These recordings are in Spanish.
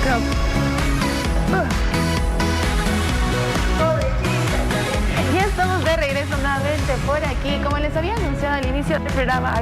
Ya estamos de regreso nuevamente por aquí. Como les había anunciado al inicio del programa,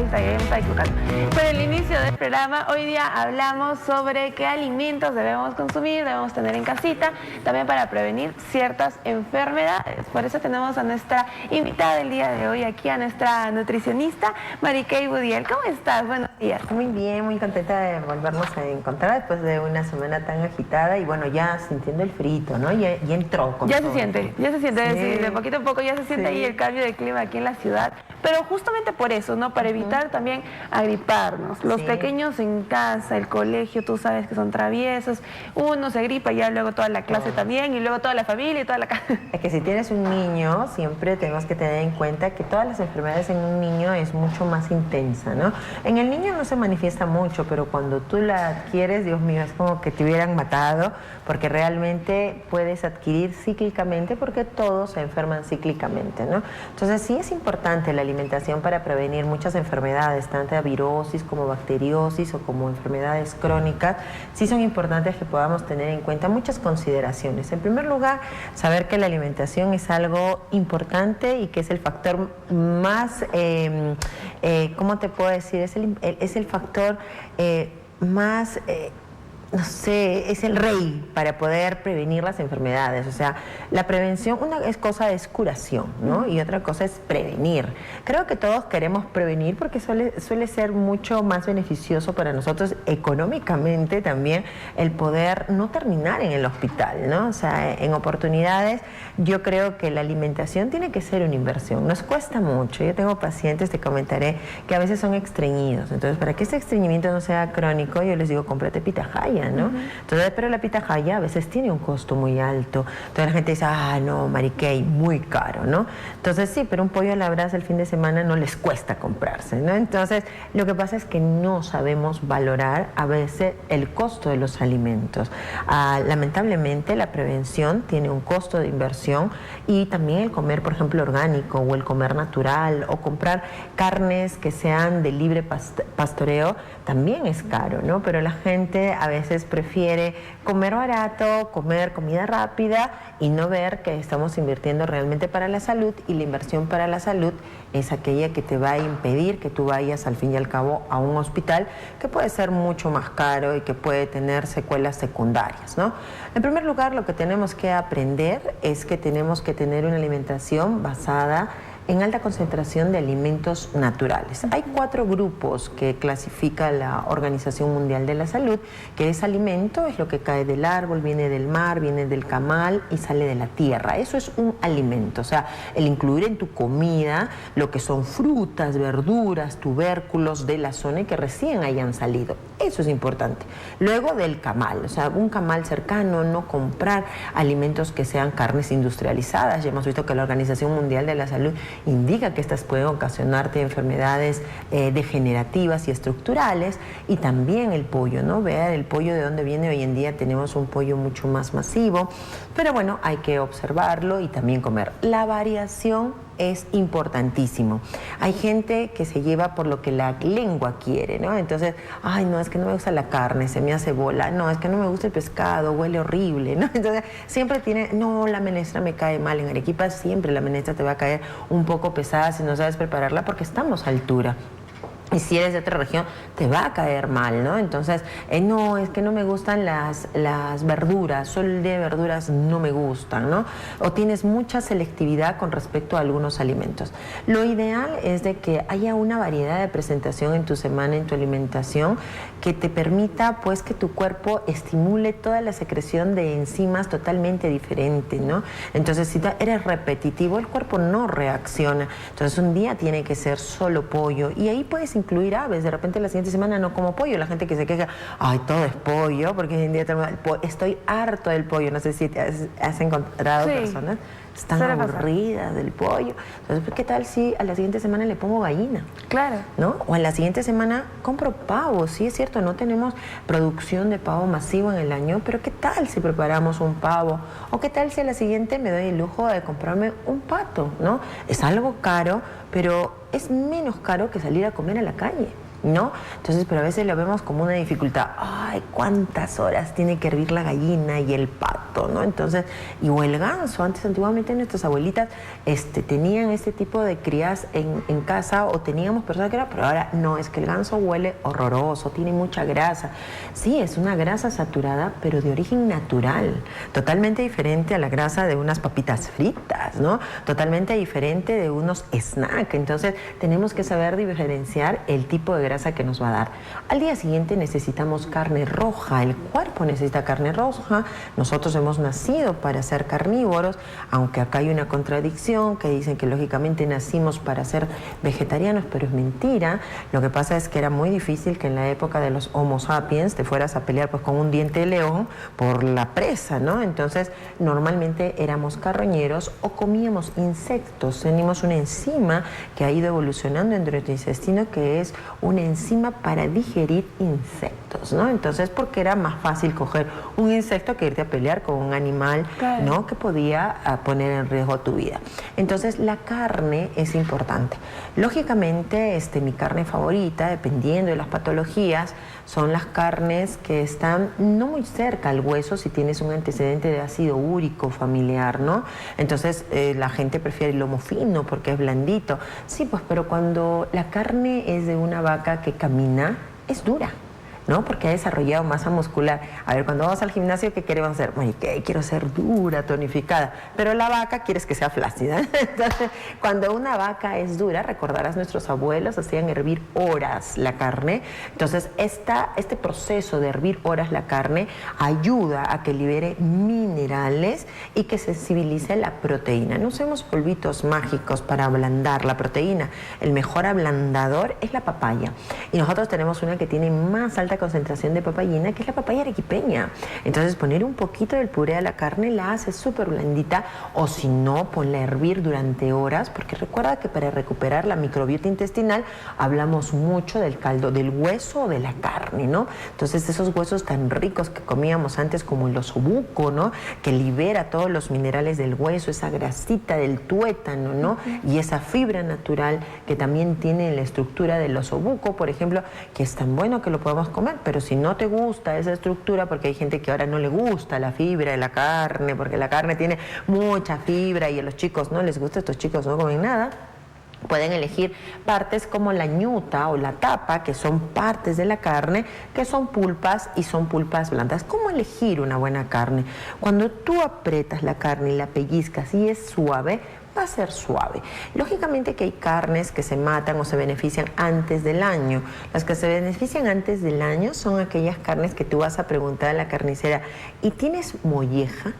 pero al inicio del programa, hoy día hablamos sobre qué alimentos debemos consumir, debemos tener en casita, también para prevenir ciertas enfermedades. Por eso tenemos a nuestra invitada del día de hoy aquí, a nuestra nutricionista, Marikay Budiel. ¿Cómo estás? Buenos días. Muy bien, muy contenta de volvernos a encontrar después de una semana tan agitada y bueno, ya sintiendo el frito, ¿no? Ya entró con ya todo. Se siente, sí. De poquito a poco ya se siente ahí el cambio de clima aquí en la ciudad, pero justamente por eso, ¿no? Para evitar también agriparnos. Los pequeños en casa, el colegio, tú sabes que son traviesos, uno se agripa y ya luego toda la clase también, y luego toda la familia y toda la casa. Es que si tienes un niño, siempre tenemos que tener en cuenta que todas las enfermedades en un niño es mucho más intensa, ¿no? En el niño no se manifiesta mucho, pero cuando tú la adquieres, Dios mío, es como que te hubieran matado, porque realmente puedes adquirir cíclicamente, porque todos se enferman cíclicamente, ¿no? Entonces sí es importante la alimentación para prevenir muchas enfermedades, tanto virosis como bacteriosis o como enfermedades crónicas. Sí son importantes que podamos tener en cuenta muchas consideraciones. En primer lugar, saber que la alimentación es algo importante y que es el factor más, ¿cómo te puedo decir? Es el factor más... no sé, es el rey para poder prevenir las enfermedades. O sea, la prevención, una cosa es curación, ¿no? Y otra cosa es prevenir. Creo que todos queremos prevenir porque suele ser mucho más beneficioso para nosotros económicamente también el poder no terminar en el hospital, ¿no? O sea, en oportunidades yo creo que la alimentación tiene que ser una inversión. Nos cuesta mucho. Yo tengo pacientes, te comentaré, que a veces son estreñidos. Entonces, para que ese estreñimiento no sea crónico, yo les digo, cómprate pitahaya, ¿no? Entonces, pero la pitahaya a veces tiene un costo muy alto. Entonces la gente dice, ah, no, Marikay, muy caro, ¿no? Entonces sí, pero un pollo a la brasa el fin de semana no les cuesta comprarse, ¿no? Entonces, lo que pasa es que no sabemos valorar a veces el costo de los alimentos. Lamentablemente, la prevención tiene un costo de inversión y también el comer, por ejemplo, orgánico o el comer natural o comprar carnes que sean de libre pastoreo también es caro, ¿no? Pero la gente a veces prefiere comer barato, comer comida rápida y no ver que estamos invirtiendo realmente para la salud, y la inversión para la salud es aquella que te va a impedir que tú vayas al fin y al cabo a un hospital que puede ser mucho más caro y que puede tener secuelas secundarias, ¿no? En primer lugar, lo que tenemos que aprender es que tenemos que tener una alimentación basada en alta concentración de alimentos naturales. Hay 4 grupos que clasifica la Organización Mundial de la Salud, que es alimento, es lo que cae del árbol, viene del mar, viene del camal y sale de la tierra. Eso es un alimento, o sea, el incluir en tu comida lo que son frutas, verduras, tubérculos de la zona y que recién hayan salido. Eso es importante. Luego del camal, o sea, un camal cercano, no comprar alimentos que sean carnes industrializadas. Ya hemos visto que la Organización Mundial de la Salud indica que estas pueden ocasionarte enfermedades degenerativas y estructurales. Y también el pollo, ¿no? Vean el pollo de dónde viene. Hoy en día tenemos un pollo mucho más masivo, pero bueno, hay que observarlo y también comer. La variación es importantísimo. Hay gente que se lleva por lo que la lengua quiere, ¿no? Entonces, ay, no, es que no me gusta la carne, se me hace bola, no, es que no me gusta el pescado, huele horrible, ¿no? Entonces, siempre tiene, no, la menestra me cae mal. En Arequipa siempre la menestra te va a caer un poco pesada si no sabes prepararla, porque estamos a altura. Y si eres de otra región, te va a caer mal, ¿no? Entonces, no, es que no me gustan las verduras, solo el día de verduras no me gustan, ¿no? O tienes mucha selectividad con respecto a algunos alimentos. Lo ideal es de que haya una variedad de presentación en tu semana, en tu alimentación, que te permita, pues, que tu cuerpo estimule toda la secreción de enzimas totalmente diferente, ¿no? Entonces, si eres repetitivo, el cuerpo no reacciona. Entonces, un día tiene que ser solo pollo, y ahí puedes incluir aves. De repente la siguiente semana no como pollo. La gente que se queja, ay, todo es pollo, porque hoy en día estoy harto del pollo. No sé si te has encontrado personas están aburridas del pollo. Entonces, ¿qué tal si a la siguiente semana le pongo gallina? Claro. ¿No? O a la siguiente semana compro pavo. Sí, es cierto, no tenemos producción de pavo masivo en el año, pero ¿qué tal si preparamos un pavo? O ¿qué tal si a la siguiente me doy el lujo de comprarme un pato, ¿no? Es algo caro, pero es menos caro que salir a comer a la calle. ¿no? Entonces, pero a veces lo vemos como una dificultad. Ay, ¿cuántas horas tiene que hervir la gallina y el pato, ¿no? Entonces, y o el ganso. Antes, antiguamente, nuestras abuelitas tenían este tipo de crías en casa, o teníamos personas que eran, pero ahora no, es que el ganso huele horroroso, tiene mucha grasa. Sí, es una grasa saturada, pero de origen natural, totalmente diferente a la grasa de unas papitas fritas, ¿no? Totalmente diferente de unos snacks. Entonces, tenemos que saber diferenciar el tipo de grasa que nos va a dar. Al día siguiente necesitamos carne roja, el cuerpo necesita carne roja. Nosotros hemos nacido para ser carnívoros, aunque acá hay una contradicción que dicen que lógicamente nacimos para ser vegetarianos, pero es mentira. Lo que pasa es que era muy difícil que en la época de los Homo sapiens te fueras a pelear pues con un diente de león por la presa, ¿no? Entonces, normalmente éramos carroñeros o comíamos insectos. Tenemos una enzima que ha ido evolucionando en nuestro intestino, que es una enzima para digerir insectos, ¿no? Entonces, porque era más fácil coger un insecto que irte a pelear con un animal, claro, ¿no?, que podía poner en riesgo tu vida. Entonces, la carne es importante. Lógicamente, mi carne favorita, dependiendo de las patologías, son las carnes que están no muy cerca al hueso si tienes un antecedente de ácido úrico familiar, ¿no? Entonces, la gente prefiere el lomo fino porque es blandito. Sí, pues, pero cuando la carne es de una vaca que camina, es dura, ¿no? Porque ha desarrollado masa muscular. A ver, cuando vamos al gimnasio, ¿qué queremos hacer? Oye, ¿qué? Quiero ser dura, tonificada. Pero la vaca quieres que sea flácida. Entonces, cuando una vaca es dura, recordarás, nuestros abuelos hacían hervir horas la carne. Entonces, este proceso de hervir horas la carne ayuda a que libere minerales y que sensibilice la proteína. No usemos polvitos mágicos para ablandar la proteína. El mejor ablandador es la papaya. Y nosotros tenemos una que tiene más alta concentración de papayina, que es la papaya arequipeña. Entonces, poner un poquito del puré a la carne la hace súper blandita, o si no, ponla a hervir durante horas, porque recuerda que para recuperar la microbiota intestinal hablamos mucho del caldo, del hueso de la carne, ¿no? Entonces, esos huesos tan ricos que comíamos antes, como el osobuco, ¿no?, que libera todos los minerales del hueso, esa grasita del tuétano, ¿no?, y esa fibra natural que también tiene la estructura del osobuco, por ejemplo, que es tan bueno que lo podemos comer. Pero si no te gusta esa estructura, porque hay gente que ahora no le gusta la fibra de la carne, porque la carne tiene mucha fibra y a los chicos no les gusta, estos chicos no comen nada, pueden elegir partes como la ñuta o la tapa, que son partes de la carne, que son pulpas y son pulpas blandas. ¿Cómo elegir una buena carne? Cuando tú aprietas la carne y la pellizcas y es suave, va a ser suave. Lógicamente que hay carnes que se matan o se benefician antes del año. Las que se benefician antes del año son aquellas carnes que tú vas a preguntar a la carnicera: ¿y tienes molleja?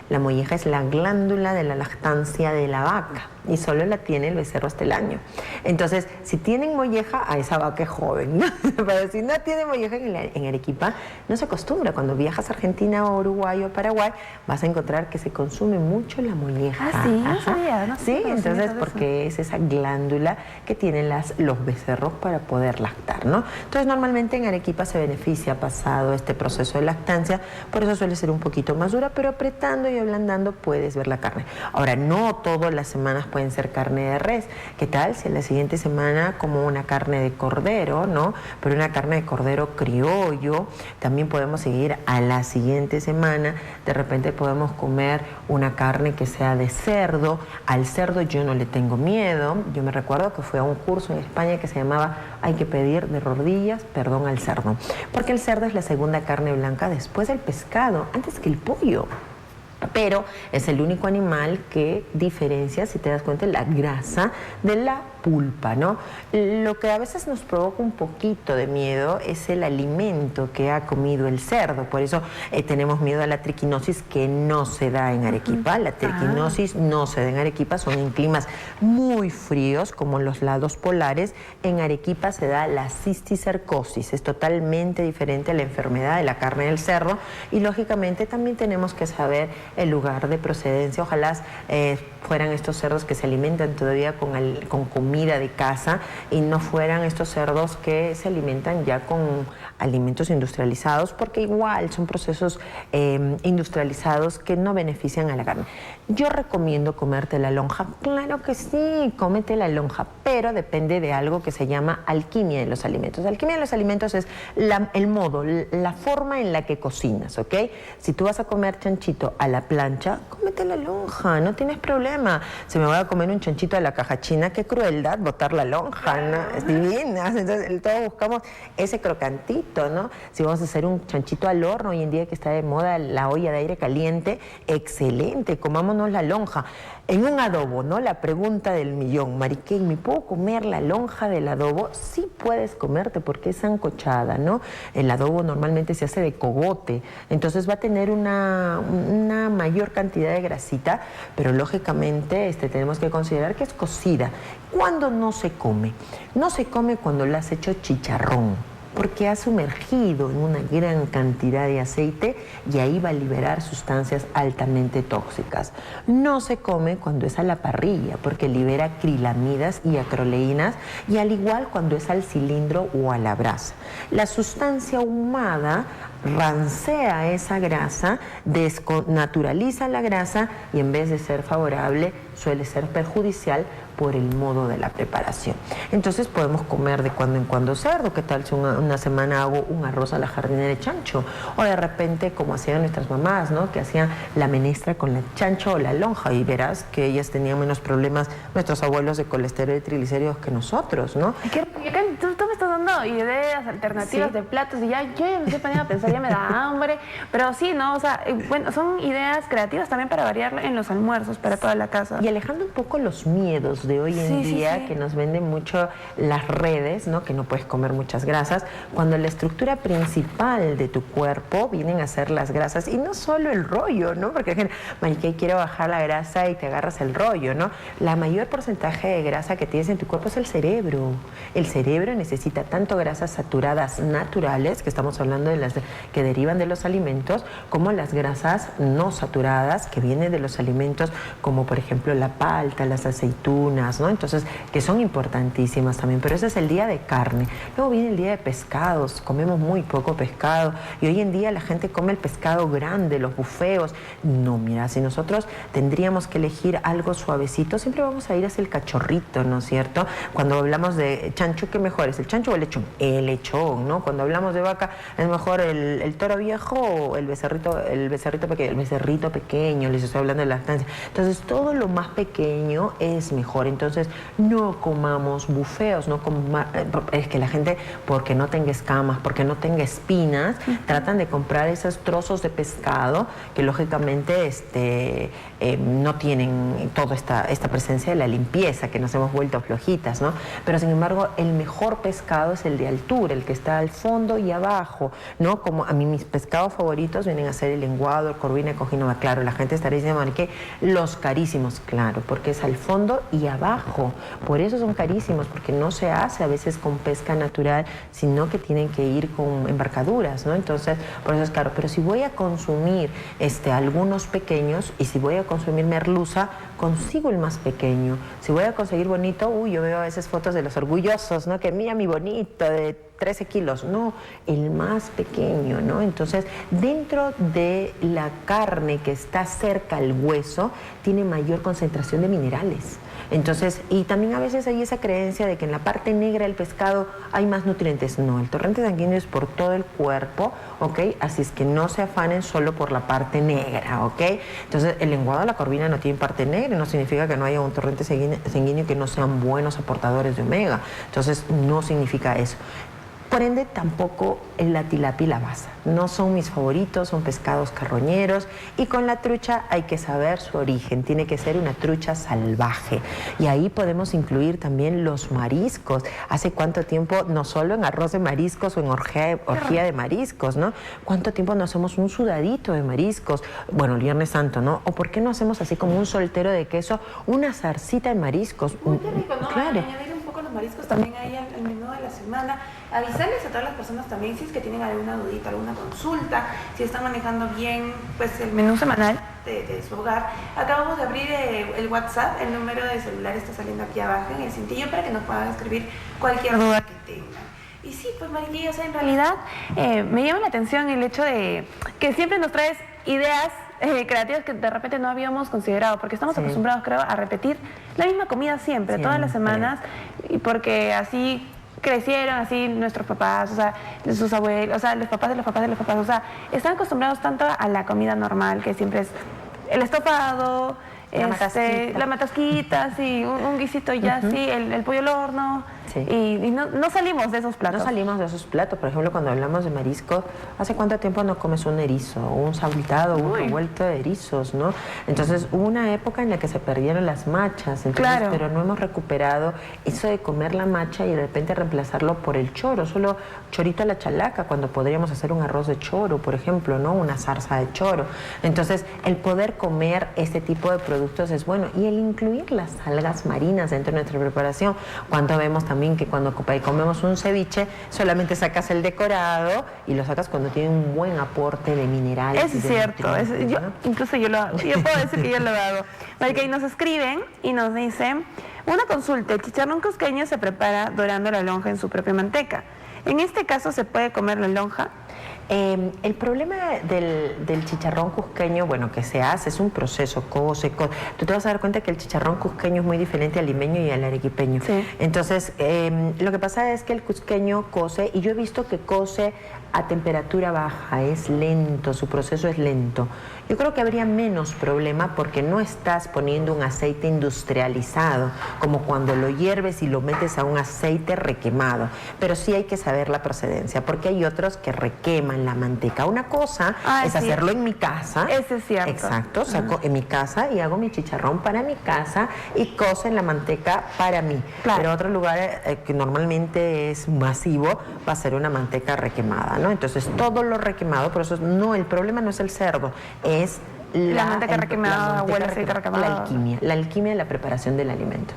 La molleja es la glándula de la lactancia de la vaca y solo la tiene el becerro hasta el año. Entonces, si tienen molleja, a esa vaca es joven, ¿no? Pero si no tiene molleja en Arequipa, no se acostumbra. Cuando viajas a Argentina o Uruguay o Paraguay, vas a encontrar que se consume mucho la molleja. Ah, sí, no sabía, no sí, entonces, porque es esa glándula que tienen los becerros para poder lactar, ¿no? Entonces, normalmente en Arequipa se beneficia pasado este proceso de lactancia, por eso suele ser un poquito más dura, pero apretando y ablandando puedes ver la carne. Ahora, no todas las semanas pueden ser carne de res. ¿Qué tal si a la siguiente semana como una carne de cordero, ¿no? Pero una carne de cordero criollo. También podemos seguir a la siguiente semana. De repente podemos comer una carne que sea de cerdo. Al cerdo yo no le tengo miedo. Yo me recuerdo que fui a un curso en España que se llamaba "Hay que pedir de rodillas perdón al cerdo", porque el cerdo es la segunda carne blanca después del pescado, antes que el pollo. Pero es el único animal que diferencia, si te das cuenta, la grasa de la pulpa, ¿no? Lo que a veces nos provoca un poquito de miedo es el alimento que ha comido el cerdo. Por eso tenemos miedo a la triquinosis, que no se da en Arequipa. La triquinosis no se da en Arequipa, son en climas muy fríos, como los lados polares. En Arequipa se da la cisticercosis, es totalmente diferente a la enfermedad de la carne del cerdo, y lógicamente también tenemos que saber el lugar de procedencia. Ojalá fueran estos cerdos que se alimentan todavía con comida de casa y no fueran estos cerdos que se alimentan ya con alimentos industrializados, porque igual son procesos industrializados que no benefician a la carne. Yo recomiendo comerte la lonja, claro que sí, cómete la lonja, pero depende de algo que se llama alquimia de los alimentos. Alquimia de los alimentos es el modo, la forma en la que cocinas, ¿ok? Si tú vas a comer chanchito a la plancha, cómete la lonja, no tienes problema. Si me voy a comer un chanchito a la caja china, qué crueldad botar la lonja, ¿no? Es divina. Entonces todos buscamos ese crocantito, ¿no? Si vamos a hacer un chanchito al horno, hoy en día que está de moda la olla de aire caliente, excelente, comámonos la lonja. En un adobo, ¿no? La pregunta del millón, Mariquel, ¿me puedo comer la lonja del adobo? Sí puedes comerte porque es sancochada, ¿no? El adobo normalmente se hace de cogote, entonces va a tener una mayor cantidad de grasita, pero lógicamente tenemos que considerar que es cocida. ¿Cuándo no se come? No se come cuando la has hecho chicharrón, porque ha sumergido en una gran cantidad de aceite y ahí va a liberar sustancias altamente tóxicas. No se come cuando es a la parrilla, porque libera acrilamidas y acroleínas, y al igual cuando es al cilindro o a la brasa. La sustancia ahumada rancea esa grasa, desnaturaliza la grasa y en vez de ser favorable suele ser perjudicial por el modo de la preparación. Entonces podemos comer de cuando en cuando cerdo. ¿Qué tal si una semana hago un arroz a la jardinera de chancho? O de repente, como hacían nuestras mamás, ¿no? Que hacían la menestra con la chancho o la lonja, y verás que ellas tenían menos problemas, nuestros abuelos, de colesterol y triglicéridos que nosotros, ¿no? Tú me estás dando ideas alternativas, sí, de platos, y yo ya me estoy poniendo a pensar, ya me da hambre, pero sí, ¿no? O sea, bueno, son ideas creativas también para variar en los almuerzos para toda la casa. Y alejando un poco los miedos de hoy en día, que nos venden mucho las redes, ¿no? Que no puedes comer muchas grasas, cuando la estructura principal de tu cuerpo vienen a ser las grasas, y no solo el rollo, ¿no? Porque gente, Mariquel, quiero bajar la grasa, y te agarras el rollo, ¿no? La mayor porcentaje de grasa que tienes en tu cuerpo es el cerebro. El cerebro necesita tanto grasas saturadas naturales, que estamos hablando de las que derivan de los alimentos, como las grasas no saturadas que vienen de los alimentos, como por ejemplo la palta, las aceitunas, ¿no? Entonces, que son importantísimas también, pero ese es el día de carne. Luego viene el día de pescados, comemos muy poco pescado, y hoy en día la gente come el pescado grande, los bufeos. No, mira, si nosotros tendríamos que elegir algo suavecito, siempre vamos a ir hacia el cachorrito, ¿no es cierto? Cuando hablamos de chancho, ¿qué mejor es, el chancho o el lechón? El lechón, ¿no? Cuando hablamos de vaca, ¿es mejor el toro viejo o el becerrito pequeño? El becerrito pequeño, les estoy hablando de lactancia. Entonces, todo lo más pequeño es mejor. Entonces, no comamos bufeos, es que la gente, porque no tenga escamas, porque no tenga espinas, tratan de comprar esos trozos de pescado que lógicamente no tienen toda esta presencia de la limpieza, que nos hemos vuelto flojitas, ¿no? Pero sin embargo, el mejor pescado es el de altura, el que está al fondo y abajo, ¿no? Como a mí mis pescados favoritos vienen a ser el lenguado, el corvina, el cojín. Claro, la gente estará diciendo, ¿qué? Los carísimos, claro, porque es al fondo y abajo. Por eso son carísimos, porque no se hace a veces con pesca natural, sino que tienen que ir con embarcaduras, ¿no? Entonces, por eso es caro. Pero si voy a consumir algunos pequeños, y si voy a consumir merluza, consigo el más pequeño. Si voy a conseguir bonito, yo veo a veces fotos de los orgullosos, ¿no? Que mira mi bonito de 13 kilos. No, el más pequeño, ¿no? Entonces, dentro de la carne que está cerca al hueso, tiene mayor concentración de minerales. Entonces, y también a veces hay esa creencia de que en la parte negra del pescado hay más nutrientes. No, el torrente sanguíneo es por todo el cuerpo, ¿ok? Así es que no se afanen solo por la parte negra, ¿ok? Entonces, el lenguado de la corvina no tiene parte negra, no significa que no haya un torrente sanguíneo que no sean buenos aportadores de omega. Entonces, no significa eso. Por ende, tampoco la tilapia y la basa. No son mis favoritos, son pescados carroñeros, y con la trucha hay que saber su origen, tiene que ser una trucha salvaje. Y ahí podemos incluir también los mariscos. ¿Hace cuánto tiempo, no solo en arroz de mariscos o en orgía de mariscos, ¿no? ¿Cuánto tiempo no hacemos un sudadito de mariscos? Bueno, el Viernes Santo, ¿no? ¿O por qué no hacemos así como un soltero de queso, una zarcita de mariscos? Muy rico, ¿no? Claro. Añadir un poco los mariscos también ahí al menú de la semana. Avisarles a todas las personas también si es que tienen alguna dudita, alguna consulta, si están manejando bien pues el menú semanal de su hogar. Acabamos de abrir el WhatsApp, el número de celular está saliendo aquí abajo en el cintillo para que nos puedan escribir cualquier duda que tengan. Y sí, pues Mariquilla, o sea, en realidad me llama la atención el hecho de que siempre nos traes ideas creativas que de repente no habíamos considerado, porque estamos acostumbrados, creo, a repetir la misma comida siempre, todas las semanas, y porque así crecieron, así nuestros papás, o sea, sus abuelos, o sea, los papás de los papás de los papás, o sea, están acostumbrados tanto a la comida normal, que siempre es el estofado, la matasquita, sí, un guisito ya así, el pollo al horno. Sí. Y no salimos de esos platos. No salimos de esos platos. Por ejemplo, cuando hablamos de marisco, ¿hace cuánto tiempo no comes un erizo? Un saltado, un revuelto de erizos, ¿no? Entonces, hubo una época en la que se perdieron las machas, entonces, pero no hemos recuperado eso de comer la macha y de repente reemplazarlo por el choro, solo chorito a la chalaca, cuando podríamos hacer un arroz de choro, por ejemplo, ¿no? Una zarza de choro. Entonces, el poder comer este tipo de productos es bueno. Y el incluir las algas marinas dentro de nuestra preparación. Cuando vemos también que cuando comemos un ceviche, solamente sacas el decorado y lo sacas cuando tiene un buen aporte de minerales. Es cierto, ¿no? Incluso yo lo hago. Yo puedo decir que yo lo hago. Porque ahí nos escriben y nos dicen, una consulta, el chicharrón cusqueño se prepara dorando la lonja en su propia manteca. En este caso, ¿se puede comer la lonja? El problema del chicharrón cusqueño, bueno, que se hace, es un proceso, cose. Tú te vas a dar cuenta que el chicharrón cusqueño es muy diferente al limeño y al arequipeño. Sí. Entonces, lo que pasa es que el cusqueño cose, y yo he visto que cose a temperatura baja, es lento, su proceso es lento. Yo creo que habría menos problema porque no estás poniendo un aceite industrializado, como cuando lo hierves y lo metes a un aceite requemado. Pero sí hay que saber la procedencia, porque hay otros que requeman la manteca. Una cosa es hacerlo en mi casa. Eso es cierto. Exacto, saco en mi casa y hago mi chicharrón para mi casa y coce en la manteca para mí. Claro. Pero otro lugar que normalmente es masivo va a ser una manteca requemada, ¿no? Entonces todo lo requemado, por eso el problema no es el cerdo, es la manteca requemada o el aceite requemado. La alquimia de la preparación del alimento.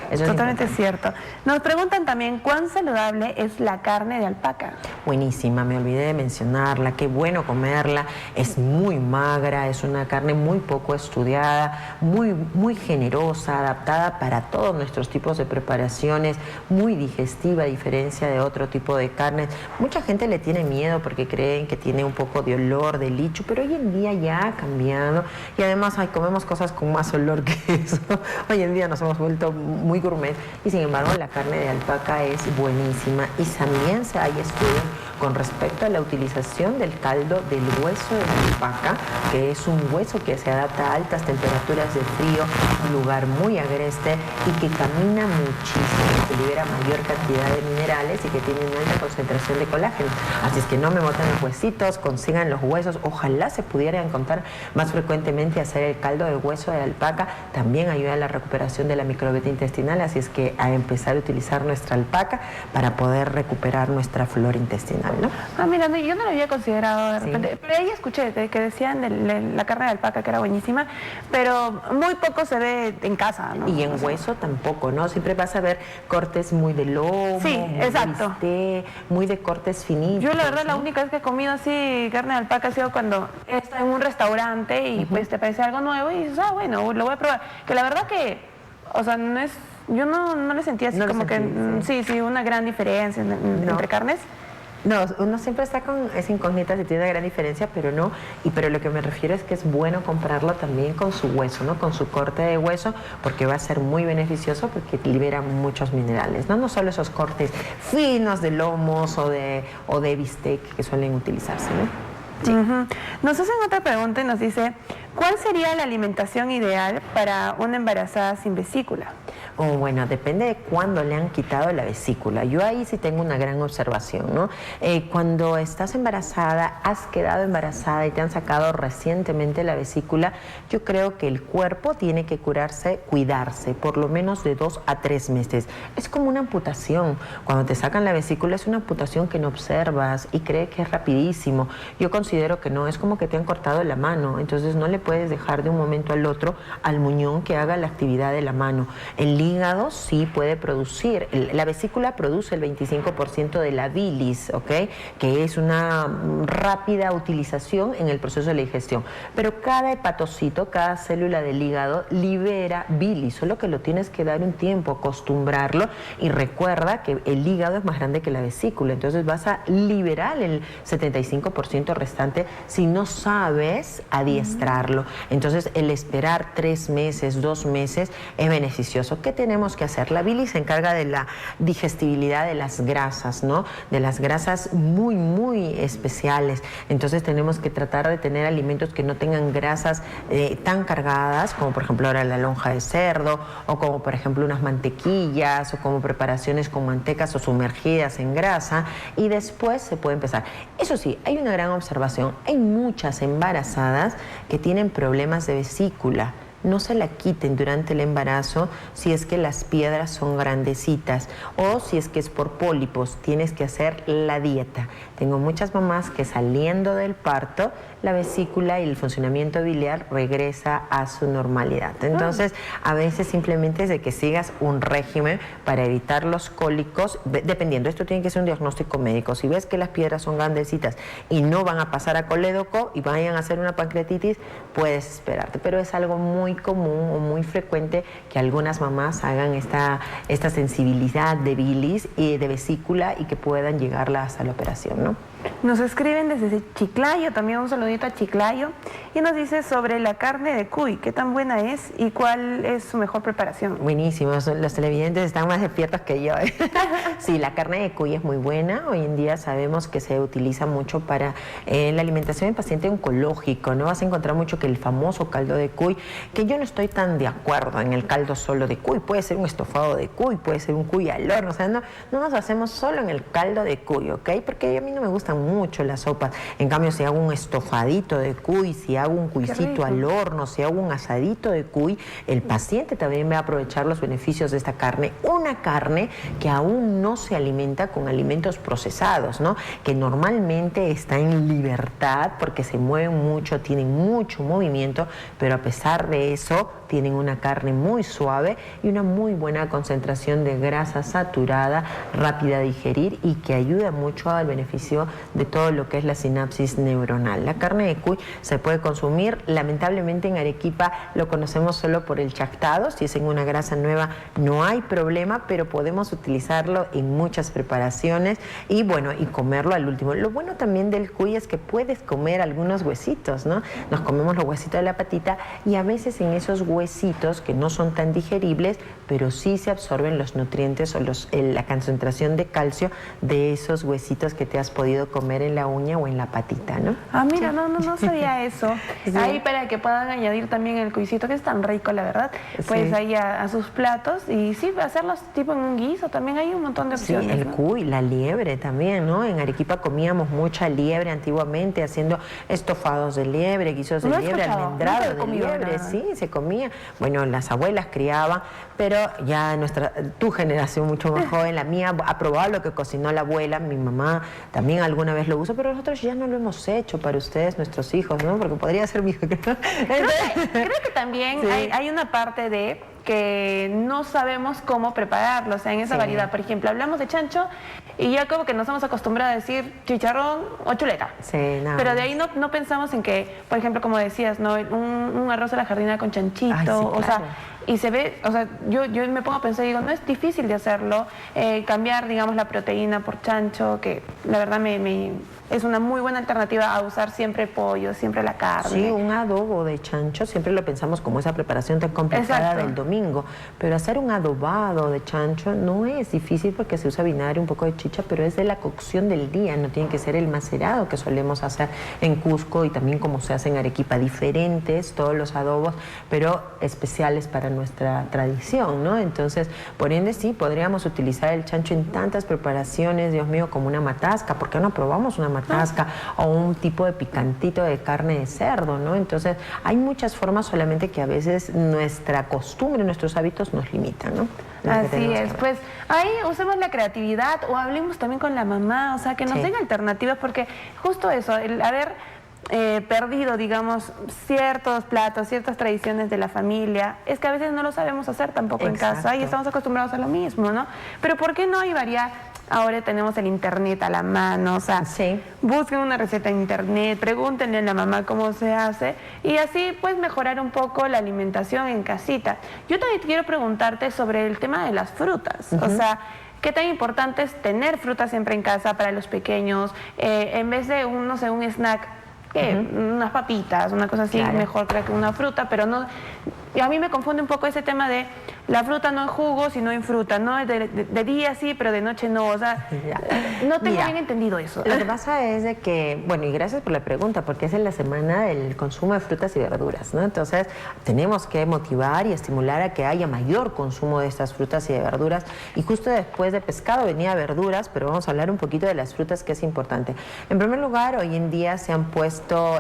Eso es totalmente cierto. Nos preguntan también, ¿cuán saludable es la carne de alpaca? Buenísima, me olvidé de mencionarla, qué bueno comerla, es muy magra, es una carne muy poco estudiada, muy generosa, adaptada para todos nuestros tipos de preparaciones, muy digestiva a diferencia de otro tipo de carnes. Mucha gente le tiene miedo porque creen que tiene un poco de olor, de licho, pero hoy en día ya ha cambiado. Y además comemos cosas con más olor que eso. Hoy en día nos hemos vuelto muy gourmet y sin embargo la carne de alpaca es buenísima y también hay estudios con respecto a la utilización del caldo del hueso de la alpaca, que es un hueso que se adapta a altas temperaturas de frío, un lugar muy agreste y que camina muchísimo, que libera mayor cantidad de minerales y que tiene una alta concentración de colágeno. Así es que no me boten los huesitos, consigan los huesos. Ojalá se pudiera encontrar más frecuentemente hacer el caldo de hueso de alpaca. También ayuda a la recuperación de la microbiota intestinal, así es que a empezar a utilizar nuestra alpaca para poder recuperar nuestra flora intestinal, ¿no? Mira, yo no lo había considerado de repente, pero ahí escuché que decían de la carne de alpaca que era buenísima, pero muy poco se ve en casa, ¿no? Y en hueso tampoco, ¿no? Siempre vas a ver cortes muy de lomo, muy exacto, de bistec, muy de cortes finitos. Yo la verdad la única vez que he comido así carne de alpaca ha sido cuando está en un restaurante y pues te parece algo nuevo y dices, bueno, lo voy a probar. Que la verdad que, o sea, no es, yo no le sentía así como que, sí, una gran diferencia entre carnes. No, uno siempre está con esa incógnita si tiene una gran diferencia, pero no. Pero lo que me refiero es que es bueno comprarlo también con su hueso, ¿no? Con su corte de hueso, porque va a ser muy beneficioso porque libera muchos minerales, ¿no? No solo esos cortes finos de lomos o de bistec que suelen utilizarse, ¿no? Sí. Nos hacen otra pregunta y nos dice, ¿cuál sería la alimentación ideal para una embarazada sin vesícula? Bueno, depende de cuándo le han quitado la vesícula. Yo ahí sí tengo una gran observación, ¿no? Cuando estás embarazada, has quedado embarazada y te han sacado recientemente la vesícula, yo creo que el cuerpo tiene que cuidarse por lo menos de 2 a 3 meses. Es como una amputación. Cuando te sacan la vesícula es una amputación que no observas y crees que es rapidísimo. Yo considero que no, es como que te han cortado la mano, entonces no le puedes dejar de un momento al otro al muñón que haga la actividad de la mano. El hígado sí puede producir, la vesícula produce el 25% de la bilis, ¿ok? Que es una rápida utilización en el proceso de la digestión. Pero cada hepatocito, cada célula del hígado libera bilis, solo que lo tienes que dar un tiempo, acostumbrarlo, y recuerda que el hígado es más grande que la vesícula, entonces vas a liberar el 75% restante si no sabes adiestrarlo. Entonces el esperar 3 meses, 2 meses es beneficioso. ¿Qué tenemos que hacer? La bilis se encarga de la digestibilidad de las grasas, ¿no? De las grasas muy, muy especiales. Entonces tenemos que tratar de tener alimentos que no tengan grasas tan cargadas, como por ejemplo ahora la lonja de cerdo, o como por ejemplo unas mantequillas, o como preparaciones con mantecas o sumergidas en grasa, y después se puede empezar. Eso sí, hay una gran observación. Hay muchas embarazadas que tienen problemas de vesícula. No se la quiten durante el embarazo si es que las piedras son grandecitas o si es que es por pólipos. Tienes que hacer la dieta. Tengo muchas mamás que saliendo del parto, la vesícula y el funcionamiento biliar regresa a su normalidad. Entonces, a veces simplemente es de que sigas un régimen para evitar los cólicos, dependiendo. Esto tiene que ser un diagnóstico médico. Si ves que las piedras son grandecitas y no van a pasar a colédoco y vayan a hacer una pancreatitis, puedes esperarte. Pero es algo muy común o muy frecuente que algunas mamás hagan esta sensibilidad de bilis y de vesícula y que puedan llegarla hasta la operación, ¿no? Nos escriben desde Chiclayo, también un saludito a Chiclayo, y nos dice sobre la carne de cuy, qué tan buena es y cuál es su mejor preparación. Buenísimo, los televidentes están más despiertos que yo. Sí, la carne de cuy es muy buena. Hoy en día sabemos que se utiliza mucho para la alimentación del paciente oncológico, ¿no? Vas a encontrar mucho que el famoso caldo de cuy, que yo no estoy tan de acuerdo en el caldo solo de cuy, puede ser un estofado de cuy, puede ser un cuy al horno, o sea, no nos basemos solo en el caldo de cuy, ¿ok? Porque a mí no me gustan mucho las sopas. En cambio, si hago un estofadito de cuy, si hago un cuisito al horno, si hago un asadito de cuy, el paciente también va a aprovechar los beneficios de esta carne. Una carne que aún no se alimenta con alimentos procesados, ¿no? Que normalmente está en libertad porque se mueven mucho, tienen mucho movimiento, pero a pesar de eso tienen una carne muy suave y una muy buena concentración de grasa saturada, rápida de digerir y que ayuda mucho al beneficio de todo lo que es la sinapsis neuronal. La carne de cuy se puede consumir, lamentablemente en Arequipa lo conocemos solo por el chactado, si es en una grasa nueva no hay problema, pero podemos utilizarlo en muchas preparaciones y bueno, y comerlo al último. Lo bueno también del cuy es que puedes comer algunos huesitos, ¿no? Nos comemos los huesitos de la patita y a veces en esos huesitos que no son tan digeribles, pero sí se absorben los nutrientes o la concentración de calcio de esos huesitos que te has podido comer en la uña o en la patita, ¿no? Ah, mira, no sabía eso. Sí. Ahí para que puedan añadir también el cuisito, que es tan rico, la verdad, pues ahí a sus platos y sí, hacerlos tipo en un guiso, también hay un montón de opciones. Sí, el cuy, la liebre también, ¿no? En Arequipa comíamos mucha liebre antiguamente, haciendo estofados de liebre, guisos de liebre, almendrado de liebre, sí, se comía. Bueno, las abuelas criaban, pero ya tu generación mucho más joven, la mía, ha probado lo que cocinó la abuela, mi mamá también alguna vez lo uso, pero nosotros ya no lo hemos hecho para ustedes, nuestros hijos, ¿no? Porque podría ser mi hijo. Creo que también hay una parte de que no sabemos cómo prepararlo, o sea, en esa variedad. Por ejemplo, hablamos de chancho y ya como que nos hemos acostumbrado a decir chicharrón o chuleta. Sí, no. Pero de ahí no pensamos en que, por ejemplo, como decías, ¿no? Un arroz a la jardina con chanchito, ay, sí, claro. O sea, y se ve, o sea, yo me pongo a pensar y digo, no es difícil de hacerlo, cambiar, digamos, la proteína por chancho, que la verdad es una muy buena alternativa a usar siempre pollo, siempre la carne. Sí, un adobo de chancho, siempre lo pensamos como esa preparación tan complicada del domingo, pero hacer un adobado de chancho no es difícil porque se usa vinagre, un poco de chicha, pero es de la cocción del día, no tiene que ser el macerado que solemos hacer en Cusco y también como se hace en Arequipa, diferentes todos los adobos, pero especiales para nuestra tradición, ¿no? Entonces, por ende sí, podríamos utilizar el chancho en tantas preparaciones, Dios mío, como una matasca. ¿Por qué no probamos una matasca o un tipo de picantito de carne de cerdo, ¿no? Entonces, hay muchas formas, solamente que a veces nuestra costumbre, nuestros hábitos nos limitan, ¿no? Así es, pues ahí usemos la creatividad o hablemos también con la mamá, o sea, que nos den alternativas, porque justo eso, perdido, digamos, ciertos platos, ciertas tradiciones de la familia, es que a veces no lo sabemos hacer tampoco en casa y estamos acostumbrados a lo mismo, ¿no? Pero ¿por qué no hay variar? Ahora tenemos el internet a la mano, o sea, busquen una receta en internet, pregúntenle a la mamá cómo se hace y así pues mejorar un poco la alimentación en casita. Yo también quiero preguntarte sobre el tema de las frutas, o sea, ¿qué tan importante es tener fruta siempre en casa para los pequeños? En vez de no sé, un snack, unas papitas, una cosa así, mejor creo que una fruta, pero no. Y a mí me confunde un poco ese tema de la fruta no en jugo, sino en fruta, ¿no? De día sí, pero de noche no, o sea, no tengo bien entendido eso. Lo que pasa es de que, bueno, y gracias por la pregunta, porque es en la semana del consumo de frutas y verduras, ¿no? Entonces, tenemos que motivar y estimular a que haya mayor consumo de estas frutas y de verduras, y justo después de pescado venía verduras, pero vamos a hablar un poquito de las frutas, que es importante. En primer lugar, hoy en día se han puesto,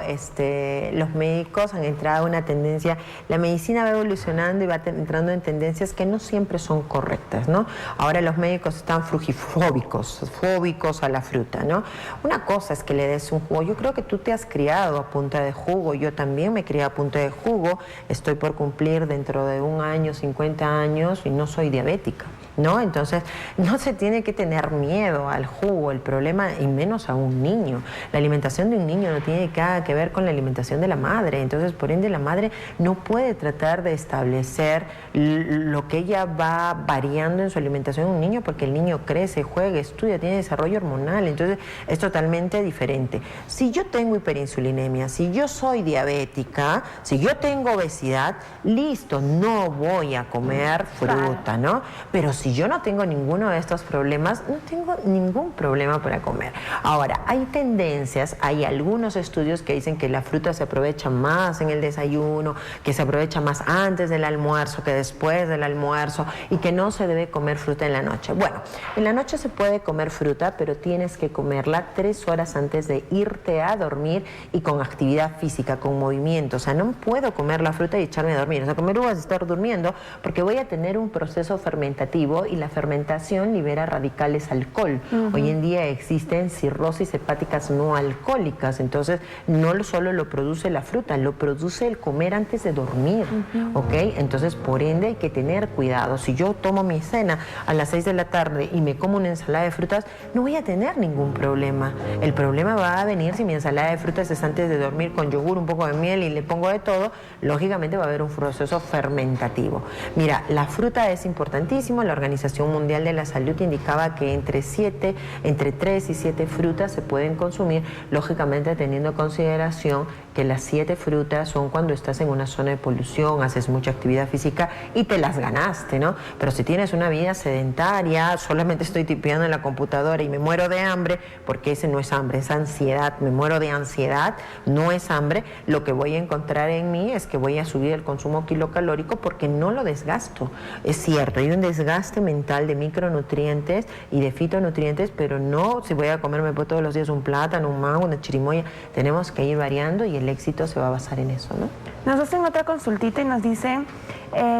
los médicos han entrado a una tendencia, la medicina va evolucionando y va entrando en tendencias que no siempre son correctas, ¿no? Ahora los médicos están fóbicos a la fruta, ¿no? Una cosa es que le des un jugo. Yo creo que tú te has criado a punta de jugo, yo también me crié a punta de jugo, estoy por cumplir dentro de un año, 50 años y no soy diabética, ¿no? Entonces, no se tiene que tener miedo al jugo, el problema, y menos a un niño. La alimentación de un niño no tiene nada que ver con la alimentación de la madre, entonces, por ende, la madre no puede tratar de establecer lo que ella va variando en su alimentación en un niño, porque el niño crece, juega, estudia, tiene desarrollo hormonal, entonces es totalmente diferente. Si yo tengo hiperinsulinemia, si yo soy diabética, si yo tengo obesidad, listo, no voy a comer fruta, ¿no? Pero si yo no tengo ninguno de estos problemas, no tengo ningún problema para comer. Ahora, hay tendencias, hay algunos estudios que dicen que la fruta se aprovecha más en el desayuno, que se aprovecha más antes del almuerzo que después del almuerzo y que no se debe comer fruta en la noche. Bueno, en la noche se puede comer fruta, pero tienes que comerla 3 horas antes de irte a dormir y con actividad física, con movimiento. O sea, no puedo comer la fruta y echarme a dormir. O sea, comer uvas y estar durmiendo porque voy a tener un proceso fermentativo y la fermentación libera radicales alcohol. Hoy en día existen cirrosis hepáticas no alcohólicas, entonces no solo lo produce la fruta, lo produce el comer antes de dormir, ¿ok? Entonces, por ende, hay que tener cuidado. Si yo tomo mi cena a las 6 de la tarde y me como una ensalada de frutas, no voy a tener ningún problema. El problema va a venir si mi ensalada de frutas es antes de dormir con yogur, un poco de miel y le pongo de todo, lógicamente va a haber un proceso fermentativo. Mira, la fruta es importantísimo. La Organización Mundial de la Salud indicaba que entre 3 y 7 frutas se pueden consumir, lógicamente teniendo en consideración que las 7 frutas son cuando estás en una zona de polución, haces mucha actividad física y te las ganaste, ¿no? Pero si tienes una vida sedentaria, solamente estoy tipeando en la computadora y me muero de hambre, porque ese no es hambre, es ansiedad, me muero de ansiedad, no es hambre, lo que voy a encontrar en mí es que voy a subir el consumo kilocalórico porque no lo desgasto. Es cierto, hay un desgaste mental de micronutrientes y de fitonutrientes, pero no si voy a comerme todos los días un plátano, un mango, una chirimoya. Tenemos que ir variando y el éxito se va a basar en eso, ¿no? Nos hacen otra consultita y nos dicen,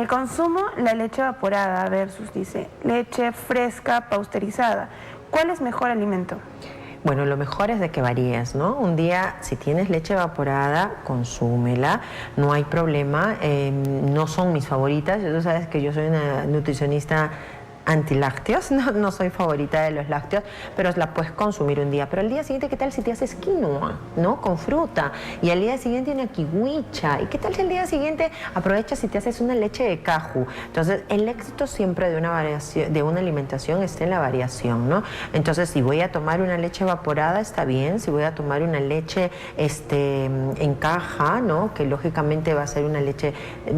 consumo la leche evaporada versus, dice, leche fresca pasteurizada. ¿Cuál es mejor alimento? Bueno, lo mejor es de que varíes, ¿no? Un día, si tienes leche evaporada, consúmela, no hay problema. No son mis favoritas, tú sabes que yo soy una nutricionista antilácteos, no soy favorita de los lácteos, pero la puedes consumir un día. Pero al día siguiente, ¿qué tal si te haces quinoa, ¿no? Con fruta. Y al día siguiente una kiwicha. ¿Y qué tal si al día siguiente aprovechas y te haces una leche de caju? Entonces, el éxito siempre de una variación, de una alimentación está en la variación, ¿no? Entonces, si voy a tomar una leche evaporada, está bien. Si voy a tomar una leche en caja, ¿no? Que lógicamente va a ser una leche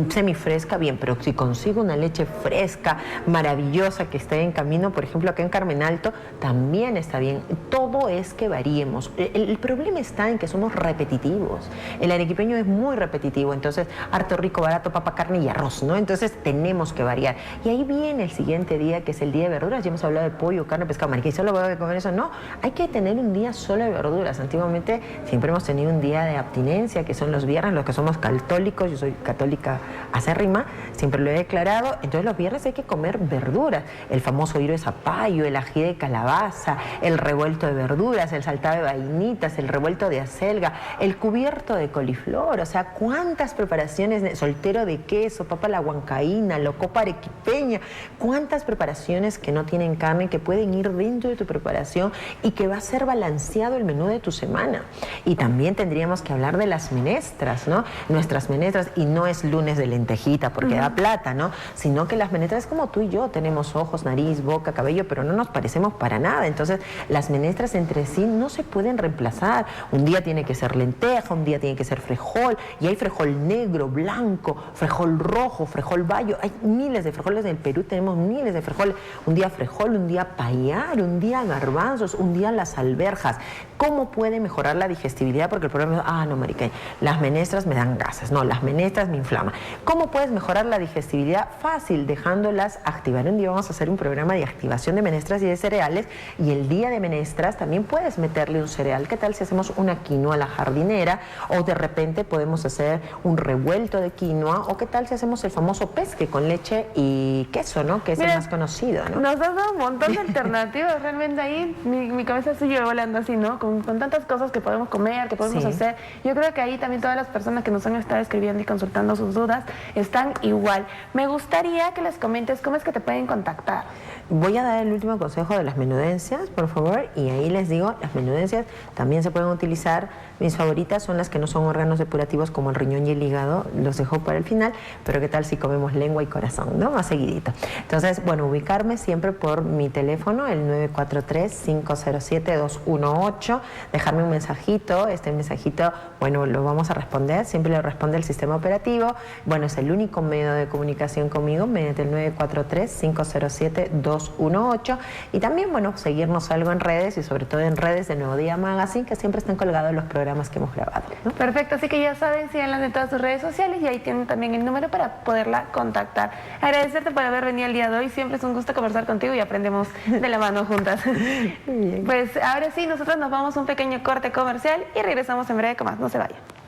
semifresca, bien. Pero si consigo una leche fresca, maravillosa, que esté en camino, por ejemplo, acá en Carmen Alto, también está bien. Todo es que variemos. El problema está en que somos repetitivos. El arequipeño es muy repetitivo, entonces, harto, rico, barato, papa, carne y arroz, ¿no? Entonces, tenemos que variar. Y ahí viene el siguiente día, que es el día de verduras. Ya hemos hablado de pollo, carne, pescado, marica, y solo voy a comer eso. No, hay que tener un día solo de verduras. Antiguamente, siempre hemos tenido un día de abstinencia, que son los viernes, los que somos católicos. Yo soy católica acérrima, siempre lo he declarado. Entonces, los viernes hay que comer verduras. el famoso hilo de zapallo, el ají de calabaza, el revuelto de verduras, el saltado de vainitas, el revuelto de acelga, el cubierto de coliflor, o sea, cuántas preparaciones, de soltero de queso, papa a la huancaína, locopa arequipeña, cuántas preparaciones que no tienen carne que pueden ir dentro de tu preparación y que va a ser balanceado el menú de tu semana. Y también tendríamos que hablar de las menestras, ¿no? Nuestras menestras, y no es lunes de lentejita porque da plata, ¿no? Sino que las menestras, como tú y yo, tenemos ojos, nariz, boca, cabello, pero no nos parecemos para nada. Entonces, las menestras entre sí no se pueden reemplazar. Un día tiene que ser lenteja, un día tiene que ser frijol, y hay frijol negro, blanco, frijol rojo, frijol bayo. Hay miles de frijoles en el Perú, tenemos miles de frijoles. Un día frijol, un día payar, un día garbanzos, un día las alberjas. ¿Cómo puede mejorar la digestibilidad? Porque el problema es, no, marica, las menestras me dan gases. No, las menestras me inflaman. ¿Cómo puedes mejorar la digestibilidad? Fácil, dejándolas activar. Un día vamos a hacer un programa de activación de menestras y de cereales, y el día de menestras también puedes meterle un cereal. ¿Qué tal si hacemos una quinoa a la jardinera? O de repente podemos hacer un revuelto de quinoa. ¿O qué tal si hacemos el famoso pesque con leche y queso, ¿no? Que es el más conocido, ¿no? Nos has dado un montón de alternativas. Realmente ahí mi cabeza sigue volando así, ¿no? Con tantas cosas que podemos comer, que podemos hacer. Yo creo que ahí también todas las personas que nos han estado escribiendo y consultando sus dudas están igual. Me gustaría que les comentes cómo es que te pueden contactar. Voy a dar el último consejo de las menudencias, por favor, y ahí les digo, las menudencias también se pueden utilizar. Mis favoritas son las que no son órganos depurativos como el riñón y el hígado, los dejo para el final, pero qué tal si comemos lengua y corazón, ¿no? Más seguidito. Entonces, bueno, ubicarme siempre por mi teléfono, el 943-507-218, dejarme un mensajito, este mensajito, bueno, lo vamos a responder, siempre lo responde el sistema operativo. Bueno, es el único medio de comunicación conmigo, mediante el 943-507-218, y también, bueno, seguirnos algo en redes, y sobre todo en redes de Nuevo Día Magazine, que siempre están colgados los programas que hemos grabado, ¿no? Perfecto, así que ya saben, síganlas en todas sus redes sociales, y ahí tienen también el número para poderla contactar. Agradecerte por haber venido el día de hoy, siempre es un gusto conversar contigo y aprendemos de la mano juntas. Bien. Pues ahora sí, nosotros nos vamos a un pequeño corte comercial y regresamos en breve con más, no se vayan.